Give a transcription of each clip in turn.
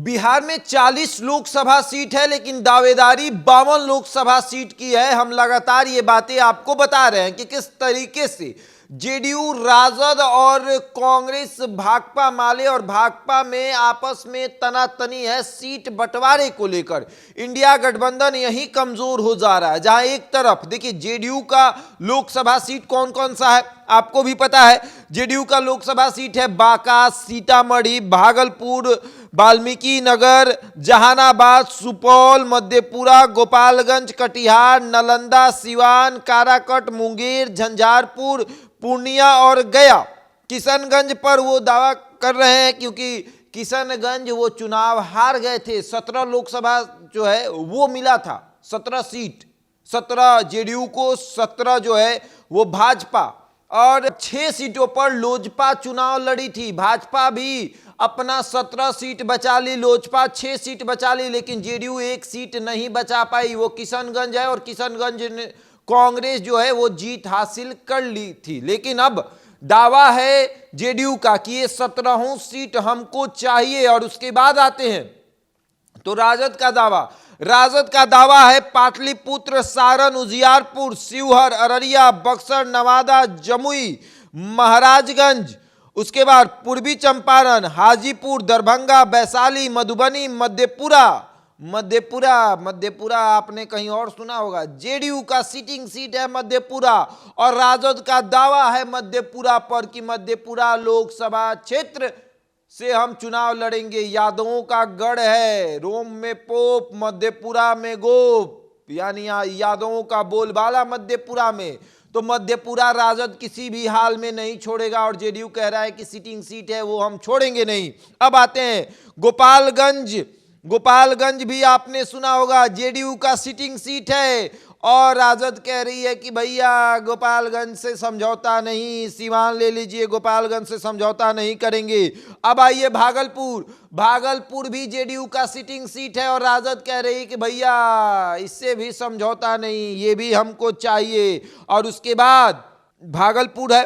बिहार में 40 लोकसभा सीट है, लेकिन दावेदारी 52 लोकसभा सीट की है। हम लगातार ये बातें आपको बता रहे हैं कि किस तरीके से जेडीयू, राजद और कांग्रेस भाकपा माले और भाकपा में आपस में तनातनी है सीट बंटवारे को लेकर। इंडिया गठबंधन यही कमजोर हो जा रहा है। जहां एक तरफ देखिए जेडीयू का लोकसभा सीट कौन कौन सा है आपको भी पता है। जेडीयू का लोकसभा सीट है बांका, सीतामढ़ी, भागलपुर, वाल्मीकि नगर, जहानाबाद, सुपौल, मधेपुरा, गोपालगंज, कटिहार, नालंदा, सिवान, काराकट, मुंगेर, झंझारपुर, पूर्णिया और गया। किशनगंज पर वो दावा कर रहे हैं क्योंकि किशनगंज वो चुनाव हार गए थे। 17 लोकसभा जो है वो मिला था, 17 सीट, 17 जेडीयू को, 17 जो है वो भाजपा, और 6 सीटों पर लोजपा चुनाव लड़ी थी। भाजपा भी अपना 17 सीट बचा ली, लोजपा 6 सीट बचा ली, लेकिन जेडीयू 1 सीट नहीं बचा पाई, वो किशनगंज है। और किशनगंज ने कांग्रेस जो है वो जीत हासिल कर ली थी। लेकिन अब दावा है जेडीयू का कि ये 17 सीट हमको चाहिए। और उसके बाद आते हैं तो राजद का दावा है पाटलिपुत्र, सारण, उजियारपुर, शिवहर, अररिया, बक्सर, नवादा, जमुई, महाराजगंज, उसके बाद पूर्वी चंपारण, हाजीपुर, दरभंगा, वैशाली, मधुबनी, मधेपुरा आपने कहीं और सुना होगा। जेडीयू का सिटिंग सीट है मधेपुरा, और राजद का दावा है मधेपुरा पर कि मधेपुरा लोकसभा क्षेत्र से हम चुनाव लड़ेंगे। यादवों का गढ़ है, रोम में पोप, मधेपुरा में गोप, यानी यादवों का बोलबाला मधेपुरा में। तो मधेपुरा राजद किसी भी हाल में नहीं छोड़ेगा, और जेडीयू कह रहा है कि सिटिंग सीट है वो हम छोड़ेंगे नहीं। अब आते हैं गोपालगंज भी आपने सुना होगा, जेडीयू का सिटिंग सीट है, और राजद कह रही है कि भैया गोपालगंज से समझौता नहीं, सीवान ले लीजिए, गोपालगंज से समझौता नहीं करेंगे। अब आइए भागलपुर भी जेडीयू का सिटिंग सीट है, और राजद कह रही है कि भैया इससे भी समझौता नहीं, ये भी हमको चाहिए। और उसके बाद भागलपुर है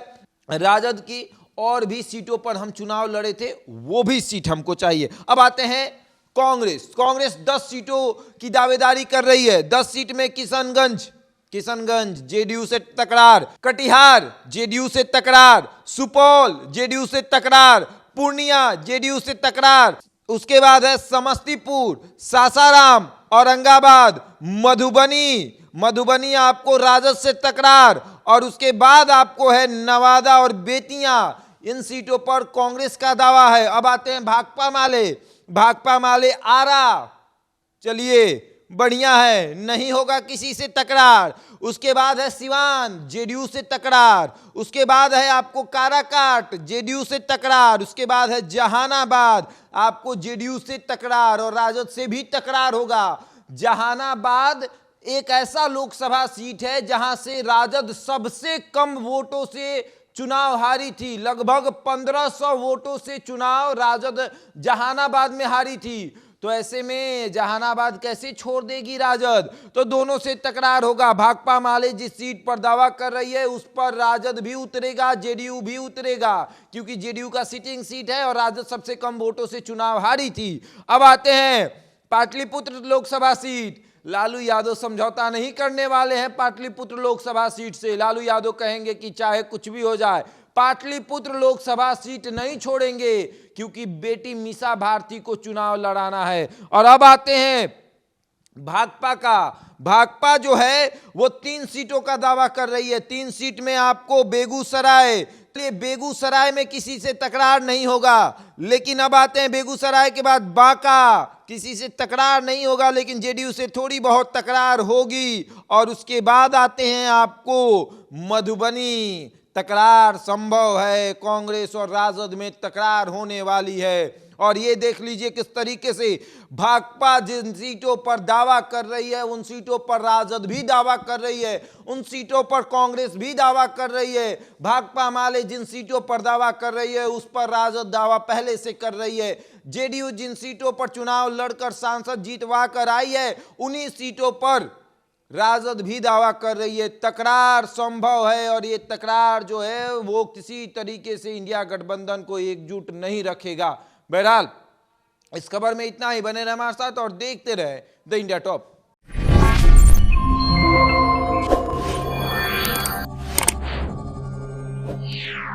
राजद की, और भी सीटों पर हम चुनाव लड़े थे, वो भी सीट हमको चाहिए। अब आते हैं कांग्रेस 10 सीटों की दावेदारी कर रही है। 10 सीट में किशनगंज जेडीयू से तकरार, कटिहार जेडीयू से तकरार, सुपौल जेडीयू से तकरार, पूर्णिया जेडीयू से तकरार, उसके बाद है समस्तीपुर, सासाराम, औरंगाबाद, मधुबनी आपको राजद से तकरार, और उसके बाद आपको है नवादा और बेतिया। इन सीटों पर कांग्रेस का दावा है। अब आते हैं भाकपा माले आरा, चलिए बढ़िया है, नहीं होगा किसी से तकरार। उसके बाद है सिवान, जेडीयू से तकरार। उसके बाद है आपको काराकाट, जेडीयू से तकरार। उसके बाद है जहानाबाद, आपको जेडीयू से तकरार और राजद से भी तकरार होगा। जहानाबाद एक ऐसा लोकसभा सीट है जहां से राजद सबसे कम वोटों से चुनाव हारी थी। लगभग 1500 वोटों से चुनाव राजद जहानाबाद में हारी थी। तो ऐसे में जहानाबाद कैसे छोड़ देगी राजद? तो दोनों से तकरार होगा। भाकपा माले जिस सीट पर दावा कर रही है उस पर राजद भी उतरेगा, जेडीयू भी उतरेगा, क्योंकि जेडीयू का सिटिंग सीट है और राजद सबसे कम वोटों से चुनाव हारी थी। अब आते हैं पाटलिपुत्र लोकसभा सीट। लालू यादव समझौता नहीं करने वाले हैं पाटलिपुत्र लोकसभा सीट से। लालू यादव कहेंगे कि चाहे कुछ भी हो जाए, पाटलिपुत्र लोकसभा सीट नहीं छोड़ेंगे, क्योंकि बेटी मीसा भारती को चुनाव लड़ाना है। और अब आते हैं भाकपा जो है वो 3 सीटों का दावा कर रही है। 3 सीट में आपको बेगूसराय में किसी से तकरार नहीं होगा। लेकिन अब आते हैं बेगूसराय के बाद बांका, किसी से तकरार नहीं होगा, लेकिन जेडीयू से थोड़ी बहुत तकरार होगी। और उसके बाद आते हैं आपको मधुबनी, तकरार संभव है, कांग्रेस और राजद में तकरार होने वाली है। और ये देख लीजिए किस तरीके से भाकपा जिन सीटों पर दावा कर रही है उन सीटों पर राजद भी दावा कर रही है, उन सीटों पर कांग्रेस भी दावा कर रही है। भाकपा माले जिन सीटों पर दावा कर रही है उस पर राजद दावा पहले से कर रही है। जेडीयू जिन सीटों पर चुनाव लड़कर सांसद जीतवा कर आई है उन्हीं सीटों पर राजद भी दावा कर रही है। तकरार संभव है, और ये तकरार जो है वो किसी तरीके से इंडिया गठबंधन को एकजुट नहीं रखेगा। बहरहाल इस खबर में इतना ही। बने रहे हमारे साथ और देखते रहे द इंडिया टॉप। Yeah.